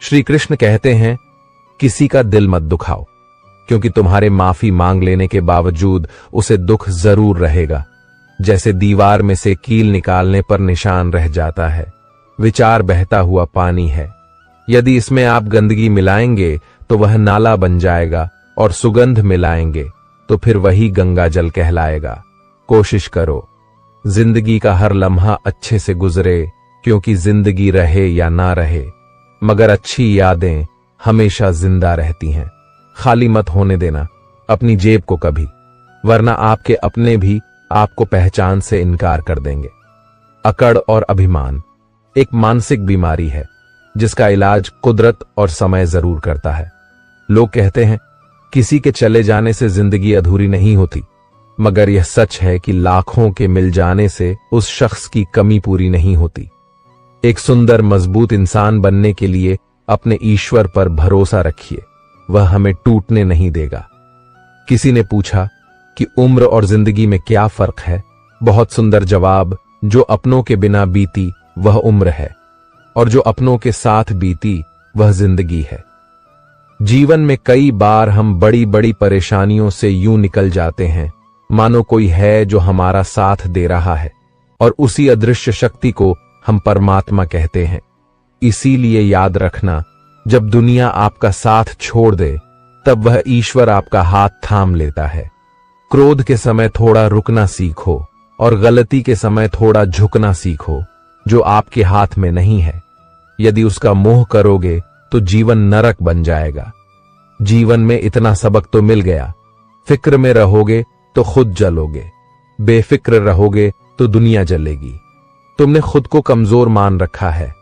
श्री कृष्ण कहते हैं, किसी का दिल मत दुखाओ, क्योंकि तुम्हारे माफी मांग लेने के बावजूद उसे दुख जरूर रहेगा, जैसे दीवार में से कील निकालने पर निशान रह जाता है। विचार बहता हुआ पानी है। यदि इसमें आप गंदगी मिलाएंगे तो वह नाला बन जाएगा, और सुगंध मिलाएंगे तो फिर वही गंगा जल कहलाएगा। कोशिश करो, जिंदगी का हर लम्हा अच्छे से गुजरे, क्योंकि जिंदगी रहे या ना रहे, मगर अच्छी यादें हमेशा जिंदा रहती हैं। खाली मत होने देना अपनी जेब को कभी, वरना आपके अपने भी आपको पहचान से इनकार कर देंगे। अकड़ और अभिमान एक मानसिक बीमारी है, जिसका इलाज कुदरत और समय जरूर करता है। लोग कहते हैं, किसी के चले जाने से जिंदगी अधूरी नहीं होती, मगर यह सच है कि लाखों के मिल जाने से उस शख्स की कमी पूरी नहीं होती। एक सुंदर मजबूत इंसान बनने के लिए अपने ईश्वर पर भरोसा रखिए, वह हमें टूटने नहीं देगा। किसी ने पूछा कि उम्र और जिंदगी में क्या फर्क है? बहुत सुंदर जवाब, जो अपनों के बिना बीती वह उम्र है, और जो अपनों के साथ बीती वह जिंदगी है। जीवन में कई बार हम बड़ी बड़ी परेशानियों से यूं निकल जाते हैं मानो कोई है जो हमारा साथ दे रहा है, और उसी अदृश्य शक्ति को हम परमात्मा कहते हैं। इसीलिए याद रखना, जब दुनिया आपका साथ छोड़ दे तब वह ईश्वर आपका हाथ थाम लेता है। क्रोध के समय थोड़ा रुकना सीखो, और गलती के समय थोड़ा झुकना सीखो, जो आपके हाथ में नहीं है। यदि उसका मोह करोगे तो जीवन नरक बन जाएगा। जीवन में इतना सबक तो मिल गया, फिक्र में रहोगे तो खुद जलोगे, बेफिक्र रहोगे तो दुनिया जलेगी। तुमने खुद को कमजोर मान रखा है,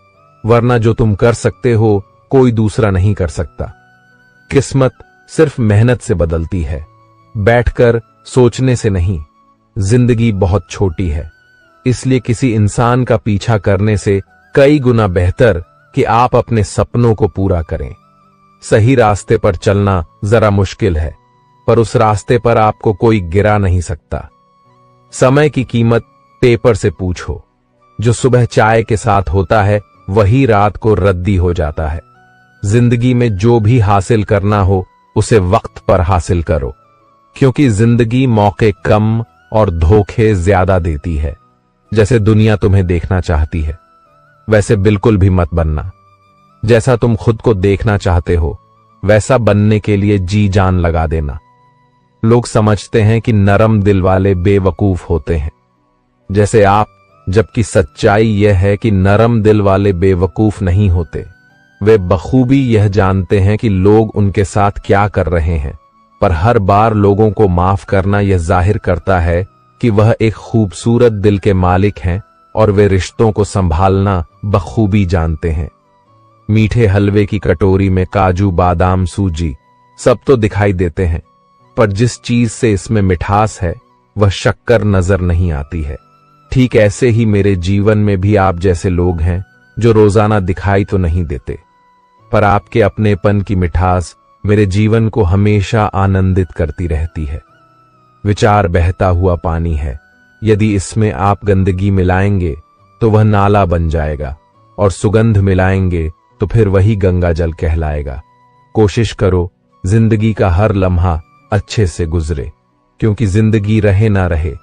वरना जो तुम कर सकते हो कोई दूसरा नहीं कर सकता। किस्मत सिर्फ मेहनत से बदलती है, बैठकर सोचने से नहीं। जिंदगी बहुत छोटी है, इसलिए किसी इंसान का पीछा करने से कई गुना बेहतर कि आप अपने सपनों को पूरा करें। सही रास्ते पर चलना जरा मुश्किल है, पर उस रास्ते पर आपको कोई गिरा नहीं सकता। समय की कीमत पेपर से पूछो, जो सुबह चाय के साथ होता है वही रात को रद्दी हो जाता है। जिंदगी में जो भी हासिल करना हो उसे वक्त पर हासिल करो, क्योंकि जिंदगी मौके कम और धोखे ज्यादा देती है। जैसे दुनिया तुम्हें देखना चाहती है वैसे बिल्कुल भी मत बनना। जैसा तुम खुद को देखना चाहते हो वैसा बनने के लिए जी जान लगा देना। लोग समझते हैं कि नरम दिल वाले बेवकूफ होते हैं, जैसे आप, जबकि सच्चाई यह है कि नरम दिल वाले बेवकूफ नहीं होते। वे बखूबी यह जानते हैं कि लोग उनके साथ क्या कर रहे हैं, पर हर बार लोगों को माफ करना यह जाहिर करता है कि वह एक खूबसूरत दिल के मालिक हैं, और वे रिश्तों को संभालना बखूबी जानते हैं। मीठे हलवे की कटोरी में काजू, बादाम, सूजी सब तो दिखाई देते हैं, पर जिस चीज से इसमें मिठास है वह शक्कर नजर नहीं आती है। ठीक ऐसे ही मेरे जीवन में भी आप जैसे लोग हैं जो रोजाना दिखाई तो नहीं देते, पर आपके अपनेपन की मिठास मेरे जीवन को हमेशा आनंदित करती रहती है। विचार बहता हुआ पानी है, यदि इसमें आप गंदगी मिलाएंगे तो वह नाला बन जाएगा, और सुगंध मिलाएंगे तो फिर वही गंगा जल कहलाएगा। कोशिश करो, जिंदगी का हर लम्हा अच्छे से गुजरे, क्योंकि जिंदगी रहे ना रहे,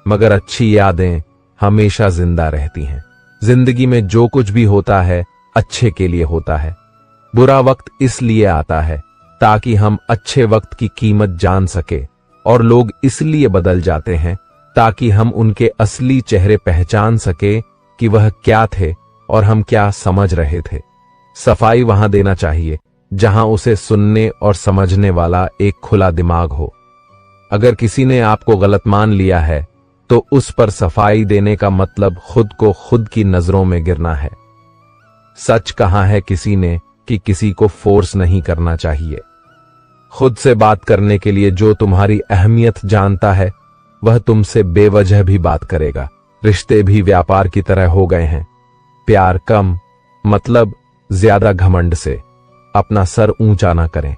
मगर अच्छी यादें हमेशा जिंदा रहती हैं। जिंदगी में जो कुछ भी होता है अच्छे के लिए होता है। बुरा वक्त इसलिए आता है ताकि हम अच्छे वक्त की कीमत जान सके, और लोग इसलिए बदल जाते हैं ताकि हम उनके असली चेहरे पहचान सके कि वह क्या थे और हम क्या समझ रहे थे। सफाई वहां देना चाहिए जहां उसे सुनने और समझने वाला एक खुला दिमाग हो। अगर किसी ने आपको गलत मान लिया है तो उस पर सफाई देने का मतलब खुद को खुद की नजरों में गिरना है। सच कहा है किसी ने कि किसी को फोर्स नहीं करना चाहिए। खुद से बात करने के लिए जो तुम्हारी अहमियत जानता है वह तुमसे बेवजह भी बात करेगा। रिश्ते भी व्यापार की तरह हो गए हैं। प्यार कम, मतलब ज्यादा घमंड से। अपना सर ऊंचा ना करें।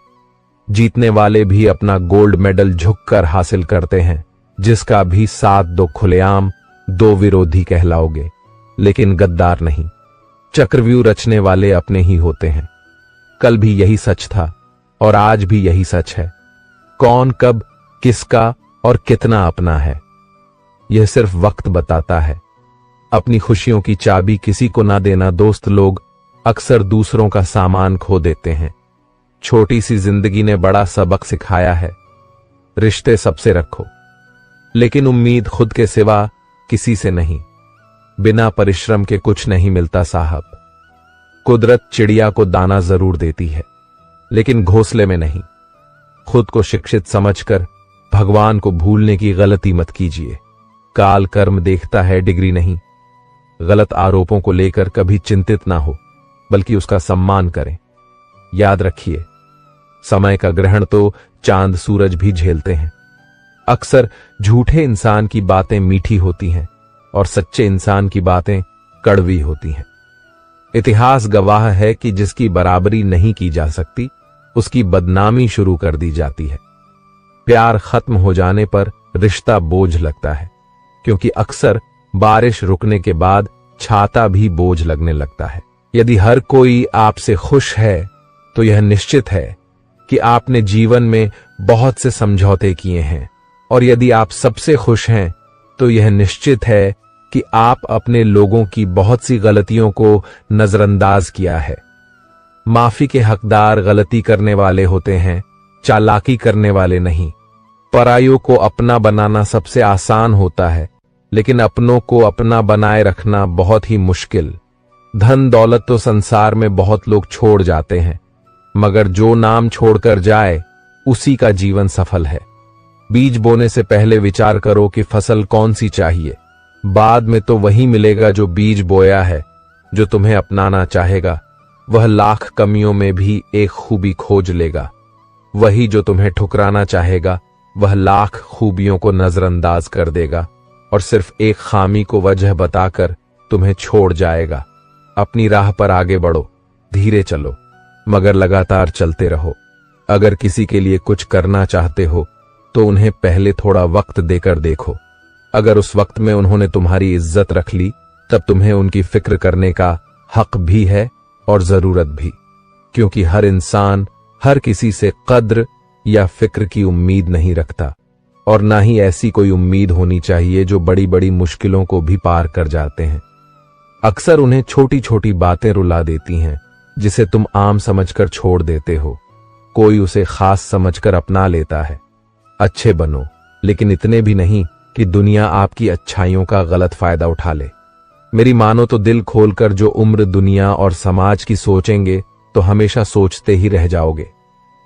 जीतने वाले भी अपना गोल्ड मेडल झुककर हासिल करते हैं, जिसका भी साथ दो खुलेआम, दो विरोधी कहलाओगे, लेकिन गद्दार नहीं। चक्रव्यूह रचने वाले अपने ही होते हैं। कल भी यही सच था और आज भी यही सच है। कौन कब किसका और कितना अपना है, यह सिर्फ वक्त बताता है। अपनी खुशियों की चाबी किसी को ना देना। दोस्त लोग अक्सर दूसरों का सामान खो देते हैं। छोटी सी जिंदगी ने बड़ा सबक सिखाया है। रिश्ते सबसे रखो, लेकिन उम्मीद खुद के सिवा किसी से नहीं। बिना परिश्रम के कुछ नहीं मिलता साहब। कुदरत चिड़िया को दाना जरूर देती है, लेकिन घोंसले में नहीं। खुद को शिक्षित समझकर भगवान को भूलने की गलती मत कीजिए। काल कर्म देखता है, डिग्री नहीं। गलत आरोपों को लेकर कभी चिंतित ना हो, बल्कि उसका सम्मान करें। याद रखिए, समय का ग्रहण तो चांद सूरज भी झेलते हैं। अक्सर झूठे इंसान की बातें मीठी होती हैं और सच्चे इंसान की बातें कड़वी होती हैं। इतिहास गवाह है कि जिसकी बराबरी नहीं की जा सकती, उसकी बदनामी शुरू कर दी जाती है। प्यार खत्म हो जाने पर रिश्ता बोझ लगता है, क्योंकि अक्सर बारिश रुकने के बाद छाता भी बोझ लगने लगता है। यदि हर कोई आपसे खुश है, तो यह निश्चित है कि आपने जीवन में बहुत से समझौते किए हैं, और यदि आप सबसे खुश हैं, तो यह निश्चित है कि आप अपने लोगों की बहुत सी गलतियों को नजरअंदाज किया है। माफी के हकदार गलती करने वाले होते हैं, चालाकी करने वाले नहीं। परायों को अपना बनाना सबसे आसान होता है, लेकिन अपनों को अपना बनाए रखना बहुत ही मुश्किल। धन दौलत तो संसार में बहुत लोग छोड़ जाते हैं, मगर जो नाम छोड़कर जाए, उसी का जीवन सफल है। बीज बोने से पहले विचार करो कि फसल कौन सी चाहिए। बाद में तो वही मिलेगा जो बीज बोया है। जो तुम्हें अपनाना चाहेगा, वह लाख कमियों में भी एक खूबी खोज लेगा। वही जो तुम्हें ठुकराना चाहेगा, वह लाख खूबियों को नजरअंदाज कर देगा और सिर्फ एक खामी को वजह बताकर तुम्हें छोड़ जाएगा। अपनी राह पर आगे बढ़ो, धीरे चलो, मगर लगातार चलते रहो। अगर किसी के लिए कुछ करना चाहते हो, तो उन्हें पहले थोड़ा वक्त देकर देखो। अगर उस वक्त में उन्होंने तुम्हारी इज्जत रख ली, तब तुम्हें उनकी फिक्र करने का हक भी है और जरूरत भी, क्योंकि हर इंसान हर किसी से कद्र या फिक्र की उम्मीद नहीं रखता, और ना ही ऐसी कोई उम्मीद होनी चाहिए जो बड़ी बड़ी मुश्किलों को भी पार कर जाते हैं। अक्सर उन्हें छोटी छोटी बातें रुला देती हैं, जिसे तुम आम समझकर छोड़ देते हो। कोई उसे खास समझकर अपना लेता है। अच्छे बनो, लेकिन इतने भी नहीं कि दुनिया आपकी अच्छाइयों का गलत फायदा उठा ले। मेरी मानो तो दिल खोलकर जो उम्र दुनिया और समाज की सोचेंगे, तो हमेशा सोचते ही रह जाओगे।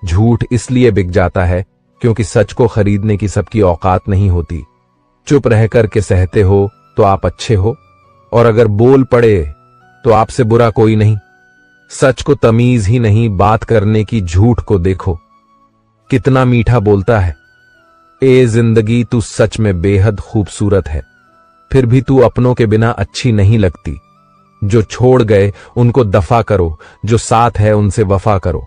झूठ इसलिए बिक जाता है क्योंकि सच को खरीदने की सबकी औकात नहीं होती। चुप रहकर के सहते हो तो आप अच्छे हो, और अगर बोल पड़े तो आपसे बुरा कोई नहीं। सच को तमीज ही नहीं बात करने की, झूठ को देखो कितना मीठा बोलता है। ए जिंदगी, तू सच में बेहद खूबसूरत है, फिर भी तू अपनों के बिना अच्छी नहीं लगती। जो छोड़ गए उनको दफा करो, जो साथ है उनसे वफा करो।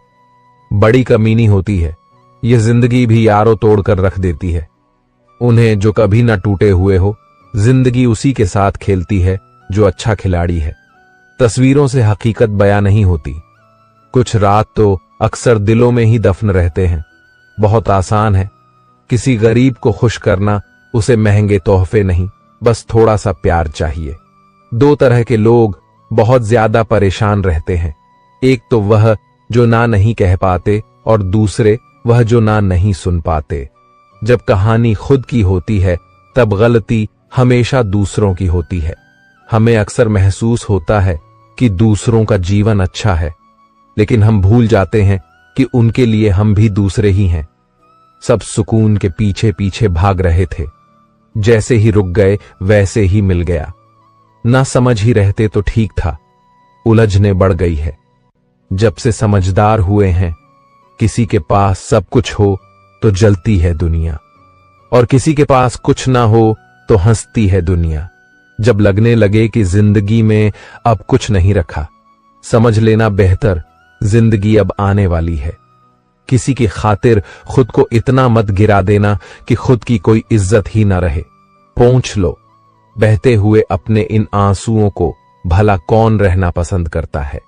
बड़ी कमीनी होती है यह जिंदगी भी यारों तोड़कर रख देती है। उन्हें जो कभी ना टूटे हुए हो, जिंदगी उसी के साथ खेलती है जो अच्छा खिलाड़ी है। तस्वीरों से हकीकत बयां नहीं होती। कुछ रात तो अक्सर दिलों में ही दफन रहते हैं। बहुत आसान है किसी गरीब को खुश करना, उसे महंगे तोहफे नहीं, बस थोड़ा सा प्यार चाहिए। दो तरह के लोग बहुत ज्यादा परेशान रहते हैं। एक तो वह जो ना नहीं कह पाते, और दूसरे वह जो ना नहीं सुन पाते। जब कहानी खुद की होती है, तब गलती हमेशा दूसरों की होती है। हमें अक्सर महसूस होता है कि दूसरों का जीवन अच्छा है, लेकिन हम भूल जाते हैं कि उनके लिए हम भी दूसरे ही हैं। सब सुकून के पीछे पीछे भाग रहे थे, जैसे ही रुक गए वैसे ही मिल गया। ना समझ ही रहते तो ठीक था, उलझने बढ़ गई है। जब से समझदार हुए हैं, किसी के पास सब कुछ हो तो जलती है दुनिया, और किसी के पास कुछ ना हो तो हंसती है दुनिया। जब लगने लगे कि जिंदगी में अब कुछ नहीं रखा, समझ लेना बेहतर, जिंदगी अब आने वाली है। किसी की खातिर खुद को इतना मत गिरा देना कि खुद की कोई इज्जत ही ना रहे। पोंछ लो बहते हुए अपने इन आंसुओं को, भला कौन रहना पसंद करता है।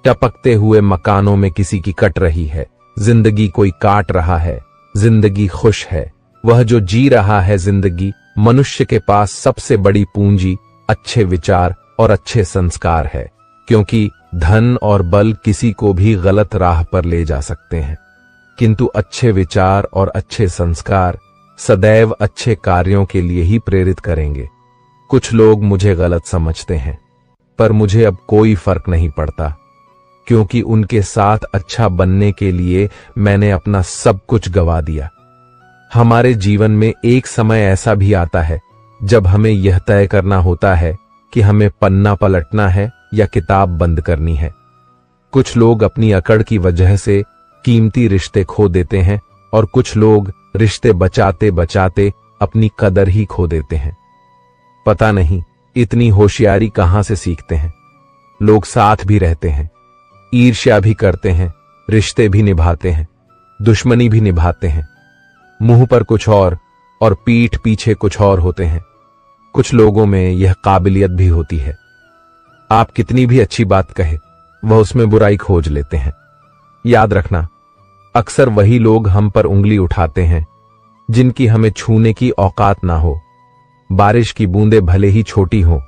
टपकते हुए मकानों में किसी की कट रही है, जिंदगी कोई काट रहा है, जिंदगी खुश है वह जो जी रहा है जिंदगी। मनुष्य के पास सबसे बड़ी पूंजी अच्छे विचार और अच्छे संस्कार है, क्योंकि धन और बल किसी को भी गलत राह पर ले जा सकते हैं, किंतु अच्छे विचार और अच्छे संस्कार सदैव अच्छे कार्यों के लिए ही प्रेरित करेंगे। कुछ लोग मुझे गलत समझते हैं, पर मुझे अब कोई फर्क नहीं पड़ता, क्योंकि उनके साथ अच्छा बनने के लिए मैंने अपना सब कुछ गवा दिया। हमारे जीवन में एक समय ऐसा भी आता है जब हमें यह तय करना होता है कि हमें पन्ना पलटना है या किताब बंद करनी है। कुछ लोग अपनी अकड़ की वजह से कीमती रिश्ते खो देते हैं और कुछ लोग रिश्ते बचाते बचाते अपनी कदर ही खो देते हैं। पता नहीं इतनी होशियारी कहां से सीखते हैं। लोग साथ भी रहते हैं, ईर्ष्या भी करते हैं, रिश्ते भी निभाते हैं, दुश्मनी भी निभाते हैं, मुंह पर कुछ और पीठ पीछे कुछ और होते हैं। कुछ लोगों में यह काबिलियत भी होती है, आप कितनी भी अच्छी बात कहे वह उसमें बुराई खोज लेते हैं। याद रखना, अक्सर वही लोग हम पर उंगली उठाते हैं जिनकी हमें छूने की औकात ना हो। बारिश की बूंदें भले ही छोटी हों,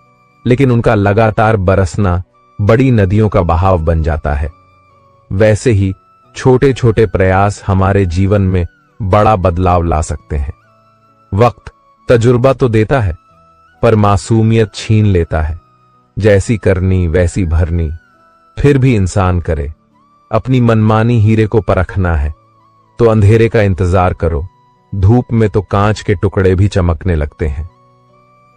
लेकिन उनका लगातार बरसना बड़ी नदियों का बहाव बन जाता है। वैसे ही छोटे छोटे प्रयास हमारे जीवन में बड़ा बदलाव ला सकते हैं। वक्त तजुर्बा तो देता है, पर मासूमियत छीन लेता है। जैसी करनी वैसी भरनी, फिर भी इंसान करे। अपनी मनमानी हीरे को परखना है तो अंधेरे का इंतजार करो। धूप में तो कांच के टुकड़े भी चमकने लगते हैं।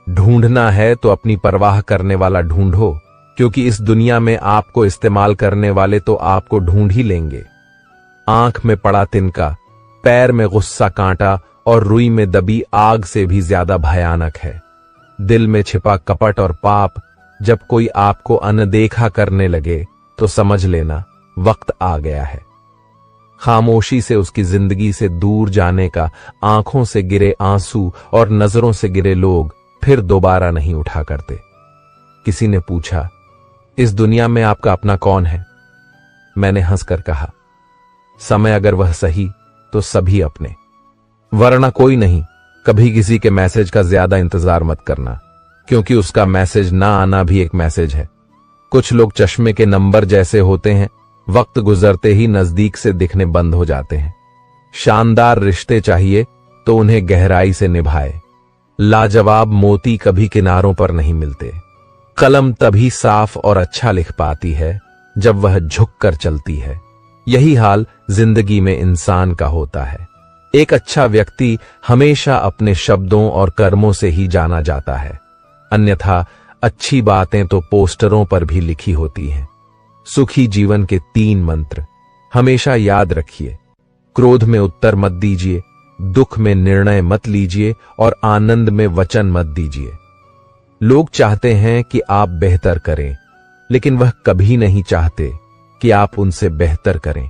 ढूंढना है तो अपनी परवाह करने वाला ढूंढो, क्योंकि इस दुनिया में आपको इस्तेमाल करने वाले तो आपको ढूंढ ही लेंगे। आंख में पड़ा तिनका, पैर में गुस्सा कांटा और रुई में दबी आग से भी ज्यादा भयानक है। दिल में छिपा कपट और पाप जब कोई आपको अनदेखा करने लगे तो समझ लेना वक्त आ गया है। खामोशी से उसकी जिंदगी से दूर जाने का। आंखों से गिरे आंसू और नजरों से गिरे लोग फिर दोबारा नहीं उठा करते। किसी ने पूछा, इस दुनिया में आपका अपना कौन है? मैंने हंसकर कहा, समय अगर वह सही तो सभी अपने, वरना कोई नहीं। कभी किसी के मैसेज का ज्यादा इंतजार मत करना, क्योंकि उसका मैसेज ना आना भी एक मैसेज है। कुछ लोग चश्मे के नंबर जैसे होते हैं, वक्त गुजरते ही नजदीक से दिखने बंद हो जाते हैं। शानदार रिश्ते चाहिए तो उन्हें गहराई से निभाए। लाजवाब मोती कभी किनारों पर नहीं मिलते। कलम तभी साफ और अच्छा लिख पाती है जब वह झुक कर चलती है। यही हाल जिंदगी में इंसान का होता है। एक अच्छा व्यक्ति हमेशा अपने शब्दों और कर्मों से ही जाना जाता है, अन्यथा अच्छी बातें तो पोस्टरों पर भी लिखी होती हैं। सुखी जीवन के 3 मंत्र हमेशा याद रखिए। क्रोध में उत्तर मत दीजिए, दुख में निर्णय मत लीजिए और आनंद में वचन मत दीजिए। लोग चाहते हैं कि आप बेहतर करें, लेकिन वह कभी नहीं चाहते कि आप उनसे बेहतर करें।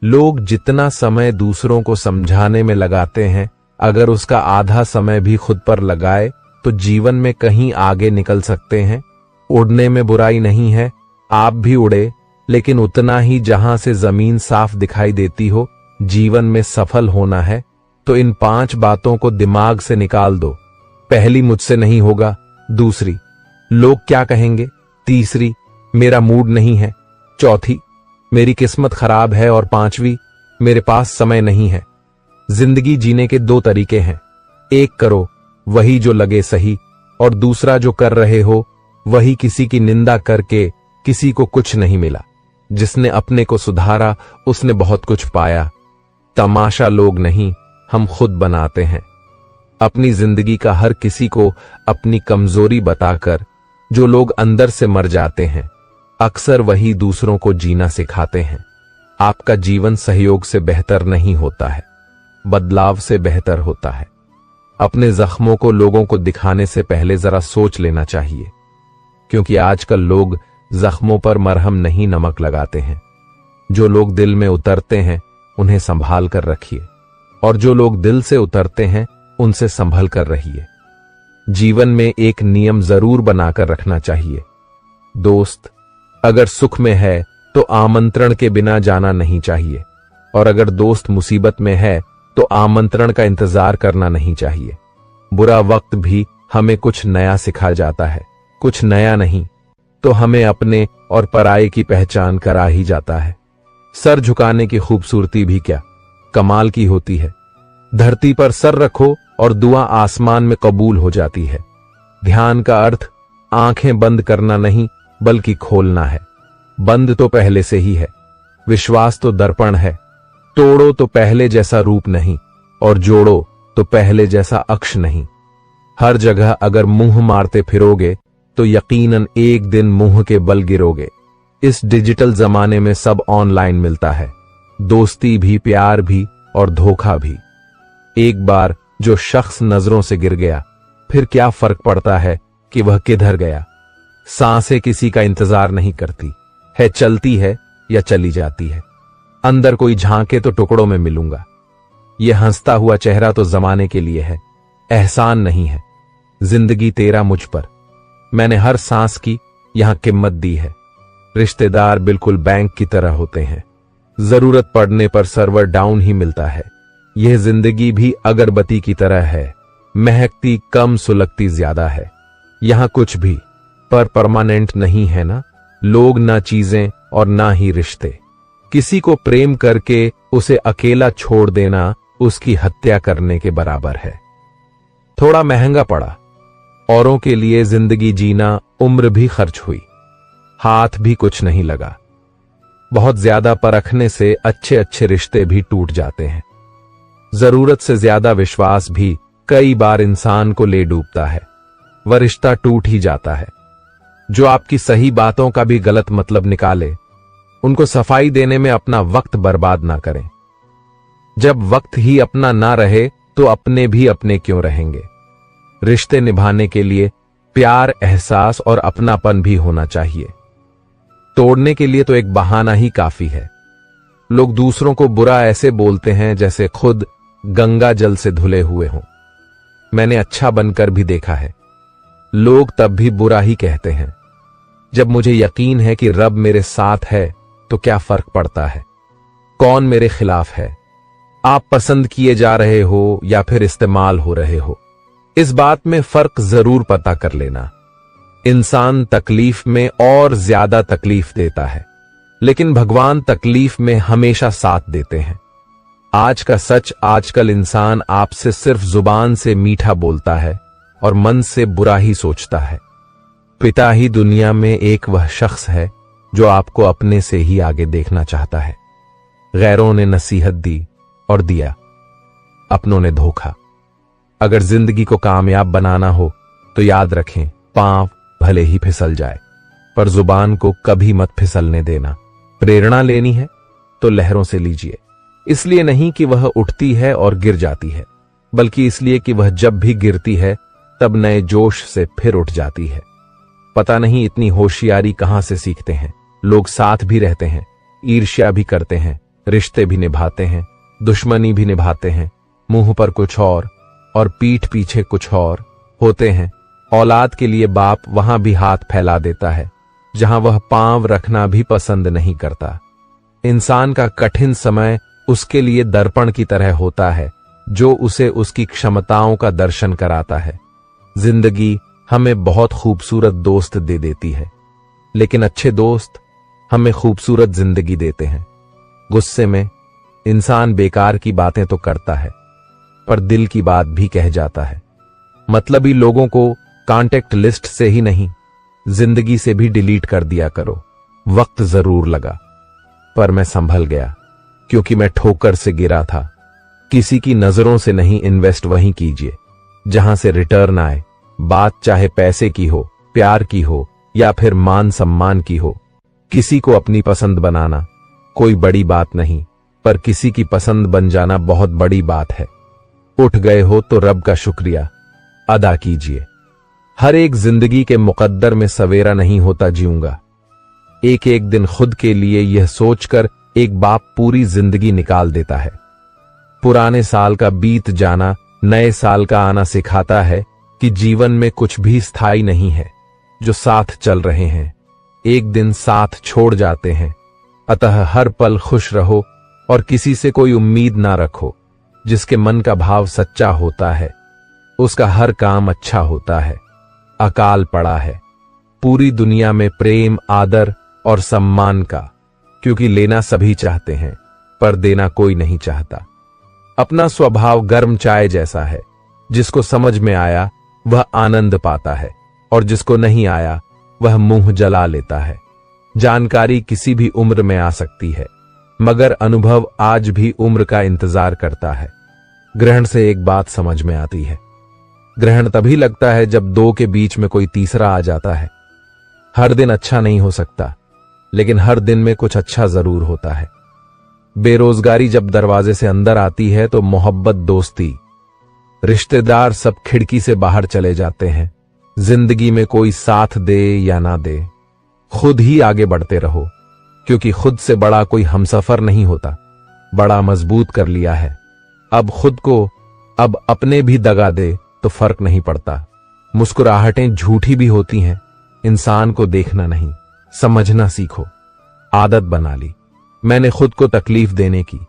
लोग जितना समय दूसरों को समझाने में लगाते हैं, अगर उसका आधा समय भी खुद पर लगाए तो जीवन में कहीं आगे निकल सकते हैं। उड़ने में बुराई नहीं है, आप भी उड़े, लेकिन उतना ही जहां से जमीन साफ दिखाई देती हो। जीवन में सफल होना है तो इन 5 बातों को दिमाग से निकाल दो। पहली, मुझसे नहीं होगा। दूसरी, लोग क्या कहेंगे। तीसरी, मेरा मूड नहीं है। चौथी, मेरी किस्मत खराब है। और 5वीं, मेरे पास समय नहीं है। जिंदगी जीने के 2 तरीके हैं, एक करो वही जो लगे सही, और दूसरा जो कर रहे हो वही किसी की निंदा करके। किसी को कुछ नहीं मिला, जिसने अपने को सुधारा उसने बहुत कुछ पाया। तमाशा लोग नहीं, हम खुद बनाते हैं। अपनी जिंदगी का हर किसी को अपनी कमजोरी बताकर जो लोग अंदर से मर जाते हैं, अक्सर वही दूसरों को जीना सिखाते हैं। आपका जीवन सहयोग से बेहतर नहीं होता है, बदलाव से बेहतर होता है। अपने जख्मों को लोगों को दिखाने से पहले जरा सोच लेना चाहिए, क्योंकि आजकल लोग जख्मों पर मरहम नहीं नमक लगाते हैं। जो लोग दिल में उतरते हैं उन्हें संभाल कर रखिए, और जो लोग दिल से उतरते हैं उनसे संभल कर रहिए। जीवन में एक नियम जरूर बनाकर रखना चाहिए, दोस्त अगर सुख में है तो आमंत्रण के बिना जाना नहीं चाहिए, और अगर दोस्त मुसीबत में है तो आमंत्रण का इंतजार करना नहीं चाहिए। बुरा वक्त भी हमें कुछ नया सिखा जाता है, कुछ नया नहीं तो हमें अपने और पराये की पहचान करा ही जाता है। सर झुकाने की खूबसूरती भी क्या कमाल की होती है। धरती पर सर रखो और दुआ आसमान में कबूल हो जाती है। ध्यान का अर्थ आंखें बंद करना नहीं बल्कि खोलना है। बंद तो पहले से ही है। विश्वास तो दर्पण है। तोड़ो तो पहले जैसा रूप नहीं, और जोड़ो तो पहले जैसा अक्ष नहीं। हर जगह अगर मुंह मारते फिरोगे तो यकीनन एक दिन मुंह के बल गिरोगे। इस डिजिटल जमाने में सब ऑनलाइन मिलता है, दोस्ती भी, प्यार भी और धोखा भी। एक बार जो शख्स नजरों से गिर गया, फिर क्या फर्क पड़ता है कि वह किधर गया। सांसें किसी का इंतजार नहीं करती है, चलती है या चली जाती है। अंदर कोई झांके तो टुकड़ों में मिलूंगा। यह हंसता हुआ चेहरा तो जमाने के लिए है, एहसान नहीं है। जिंदगी तेरा मुझ पर, मैंने हर सांस की यहां कीमत दी है। रिश्तेदार बिल्कुल बैंक की तरह होते हैं, जरूरत पड़ने पर सर्वर डाउन ही मिलता है। यह जिंदगी भी अगरबत्ती की तरह है, महकती कम सुलगती ज्यादा है। यहां कुछ भी पर परमानेंट नहीं है ना, लोग ना चीजें और ना ही रिश्ते। किसी को प्रेम करके उसे अकेला छोड़ देना उसकी हत्या करने के बराबर है। थोड़ा महंगा पड़ा, औरों के लिए जिंदगी जीना, उम्र भी खर्च हुई, हाथ भी कुछ नहीं लगा। बहुत ज्यादा परखने से अच्छे अच्छे रिश्ते भी टूट जाते हैं। जरूरत से ज्यादा विश्वास भी कई बार इंसान को ले डूबता है, वह रिश्ता टूट ही जाता है। जो आपकी सही बातों का भी गलत मतलब निकाले, उनको सफाई देने में अपना वक्त बर्बाद ना करें। जब वक्त ही अपना ना रहे तो अपने भी अपने क्यों रहेंगे। रिश्ते निभाने के लिए प्यार, एहसास और अपनापन भी होना चाहिए। तोड़ने के लिए तो एक बहाना ही काफी है। लोग दूसरों को बुरा ऐसे बोलते हैं जैसे खुद गंगा जल से धुले हुए हों। मैंने अच्छा बनकर भी देखा है, लोग तब भी बुरा ही कहते हैं। जब मुझे यकीन है कि रब मेरे साथ है तो क्या फर्क पड़ता है कौन मेरे खिलाफ है। आप पसंद किए जा रहे हो या फिर इस्तेमाल हो रहे हो, इस बात में फर्क जरूर पता कर लेना। इंसान तकलीफ में और ज्यादा तकलीफ देता है, लेकिन भगवान तकलीफ में हमेशा साथ देते हैं। आज का सच, आजकल इंसान आपसे सिर्फ जुबान से मीठा बोलता है और मन से बुरा ही सोचता है। पिता ही दुनिया में एक वह शख्स है जो आपको अपने से ही आगे देखना चाहता है। गैरों ने नसीहत दी और दिया, अपनों ने धोखा। अगर जिंदगी को कामयाब बनाना हो तो याद रखें, पांव भले ही फिसल जाए पर जुबान को कभी मत फिसलने देना। प्रेरणा लेनी है तो लहरों से लीजिए, इसलिए नहीं कि वह उठती है और गिर जाती है, बल्कि इसलिए कि वह जब भी गिरती है तब नए जोश से फिर उठ जाती है। पता नहीं इतनी होशियारी कहां से सीखते हैं। लोग साथ भी रहते हैं, ईर्ष्या भी करते हैं, रिश्ते भी निभाते हैं, दुश्मनी भी निभाते हैं, मुंह पर कुछ और पीठ पीछे कुछ और होते हैं। औलाद के लिए बाप वहां भी हाथ फैला देता है जहां वह पांव रखना भी पसंद नहीं करता। इंसान का कठिन समय उसके लिए दर्पण की तरह होता है जो उसे उसकी क्षमताओं का दर्शन कराता है। जिंदगी हमें बहुत खूबसूरत दोस्त दे देती है, लेकिन अच्छे दोस्त हमें खूबसूरत जिंदगी देते हैं। गुस्से में इंसान बेकार की बातें तो करता है, पर दिल की बात भी कह जाता है। मतलबी लोगों को कांटेक्ट लिस्ट से ही नहीं, जिंदगी से भी डिलीट कर दिया करो। वक्त जरूर लगा, पर मैं संभल गया, क्योंकि मैं ठोकर से गिरा था। किसी की नजरों से नहीं, इन्वेस्ट वहीं कीजिए जहां से रिटर्न आए। बात चाहे पैसे की हो, प्यार की हो या फिर मान सम्मान की हो। किसी को अपनी पसंद बनाना कोई बड़ी बात नहीं, पर किसी की पसंद बन जाना बहुत बड़ी बात है। उठ गए हो तो रब का शुक्रिया अदा कीजिए। हर एक जिंदगी के मुकद्दर में सवेरा नहीं होता जीऊंगा। एक एक दिन खुद के लिए यह सोचकर एक बाप पूरी जिंदगी निकाल देता है। पुराने साल का बीत जाना नए साल का आना सिखाता है कि जीवन में कुछ भी स्थायी नहीं है। जो साथ चल रहे हैं एक दिन साथ छोड़ जाते हैं, अतः हर पल खुश रहो और किसी से कोई उम्मीद ना रखो। जिसके मन का भाव सच्चा होता है उसका हर काम अच्छा होता है। अकाल पड़ा है पूरी दुनिया में प्रेम, आदर और सम्मान का, क्योंकि लेना सभी चाहते हैं पर देना कोई नहीं चाहता। अपना स्वभाव गर्म चाय जैसा है, जिसको समझ में आया वह आनंद पाता है और जिसको नहीं आया वह मुंह जला लेता है। जानकारी किसी भी उम्र में आ सकती है, मगर अनुभव आज भी उम्र का इंतजार करता है। ग्रहण से एक बात समझ में आती है, ग्रहण तभी लगता है जब दो के बीच में कोई तीसरा आ जाता है। हर दिन अच्छा नहीं हो सकता, लेकिन हर दिन में कुछ अच्छा जरूर होता है। बेरोजगारी जब दरवाजे से अंदर आती है तो मोहब्बत, दोस्ती, रिश्तेदार सब खिड़की से बाहर चले जाते हैं। जिंदगी में कोई साथ दे या ना दे, खुद ही आगे बढ़ते रहो, क्योंकि खुद से बड़ा कोई हमसफर नहीं होता। बड़ा मजबूत कर लिया है, अब खुद को अब अपने भी दगा दे तो फर्क नहीं पड़ता। मुस्कुराहटें झूठी भी होती हैं, इंसान को देखना नहीं समझना सीखो। आदत बना ली मैंने खुद को तकलीफ देने की,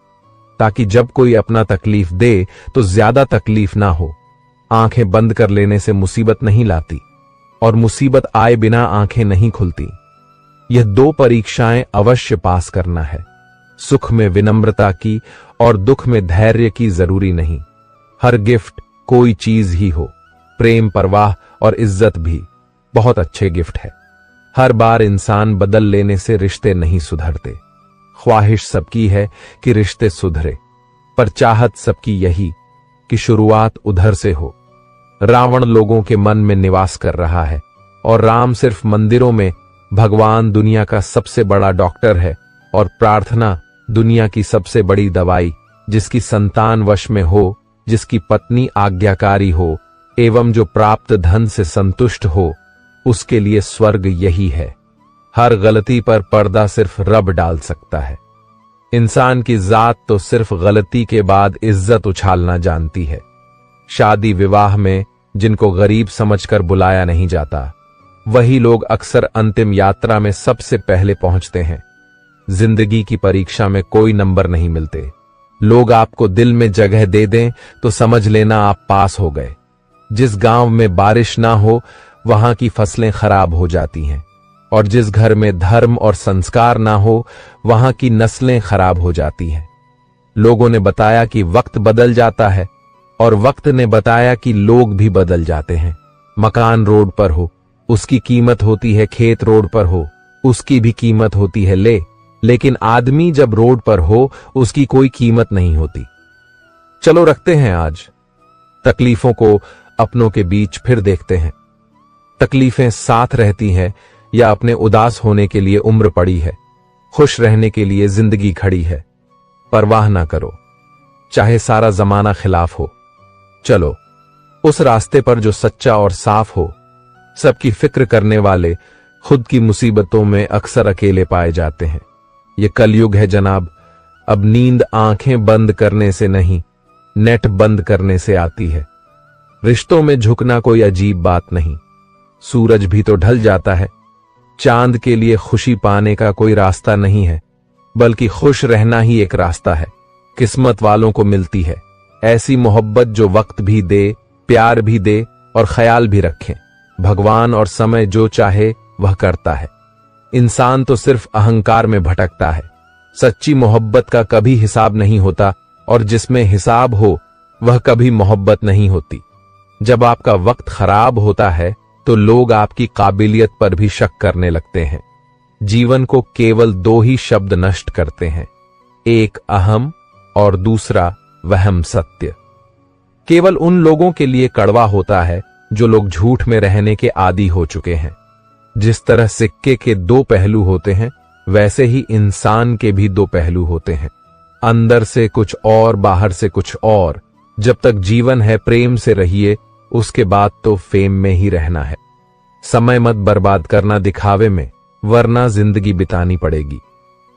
ताकि जब कोई अपना तकलीफ दे तो ज्यादा तकलीफ ना हो। आंखें बंद कर लेने से मुसीबत नहीं लाती और मुसीबत आए बिना आंखें नहीं खुलती। यह दो परीक्षाएं अवश्य पास करना है। सुख में विनम्रता की और दुख में धैर्य की जरूरी नहीं। हर गिफ्ट कोई चीज ही हो, प्रेम, परवाह और इज्जत भी बहुत अच्छे गिफ्ट है। हर बार इंसान बदल लेने से रिश्ते नहीं सुधरते। ख्वाहिश सबकी है कि रिश्ते सुधरे, पर चाहत सबकी यही कि शुरुआत उधर से हो। रावण लोगों के मन में निवास कर रहा है और राम सिर्फ मंदिरों में। भगवान दुनिया का सबसे बड़ा डॉक्टर है और प्रार्थना दुनिया की सबसे बड़ी दवाई। जिसकी संतान वश में हो, जिसकी पत्नी आज्ञाकारी हो एवं जो प्राप्त धन से संतुष्ट हो, उसके लिए स्वर्ग यही है। हर गलती पर पर्दा सिर्फ रब डाल सकता है। इंसान की जात तो सिर्फ गलती के बाद इज्जत उछालना जानती है। शादी विवाह में जिनको गरीब समझकर बुलाया नहीं जाता, वही लोग अक्सर अंतिम यात्रा में सबसे पहले पहुंचते हैं। जिंदगी की परीक्षा में कोई नंबर नहीं मिलते। लोग आपको दिल में जगह दे दें तो समझ लेना आप पास हो गए। जिस गांव में बारिश ना हो वहां की फसलें खराब हो जाती हैं, और जिस घर में धर्म और संस्कार ना हो वहां की नस्लें खराब हो जाती हैं। लोगों ने बताया कि वक्त बदल जाता है और वक्त ने बताया कि लोग भी बदल जाते हैं। मकान रोड पर हो उसकी कीमत होती है, खेत रोड पर हो उसकी भी कीमत होती है, लेकिन आदमी जब रोड पर हो उसकी कोई कीमत नहीं होती। चलो रखते हैं आज तकलीफों को अपनों के बीच, फिर देखते हैं तकलीफें साथ रहती हैं या अपने उदास होने के लिए उम्र पड़ी है। खुश रहने के लिए जिंदगी खड़ी है। परवाह ना करो चाहे सारा जमाना खिलाफ हो। चलो उस रास्ते पर जो सच्चा और साफ हो। सबकी फिक्र करने वाले खुद की मुसीबतों में अक्सर अकेले पाए जाते हैं। ये कलयुग है जनाब। अब नींद आंखें बंद करने से नहीं, नेट बंद करने से आती है। रिश्तों में झुकना कोई अजीब बात नहीं। सूरज भी तो ढल जाता है। चांद के लिए खुशी पाने का कोई रास्ता नहीं है, बल्कि खुश रहना ही एक रास्ता है। किस्मत वालों को मिलती है ऐसी मोहब्बत जो वक्त भी दे, प्यार भी दे और ख्याल भी रखे। भगवान और समय जो चाहे वह करता है। इंसान तो सिर्फ अहंकार में भटकता है। सच्ची मोहब्बत का कभी हिसाब नहीं होता, और जिसमें हिसाब हो वह कभी मोहब्बत नहीं होती। जब आपका वक्त खराब होता है तो लोग आपकी काबिलियत पर भी शक करने लगते हैं। जीवन को केवल दो ही शब्द नष्ट करते हैं, एक अहम और दूसरा वहम सत्य। केवल उन लोगों के लिए कड़वा होता है जो लोग झूठ में रहने के आदी हो चुके हैं। जिस तरह सिक्के के दो पहलू होते हैं, वैसे ही इंसान के भी दो पहलू होते हैं, अंदर से कुछ और बाहर से कुछ और। जब तक जीवन है प्रेम से रहिए, उसके बाद तो फेम में ही रहना है। समय मत बर्बाद करना दिखावे में, वरना जिंदगी बितानी पड़ेगी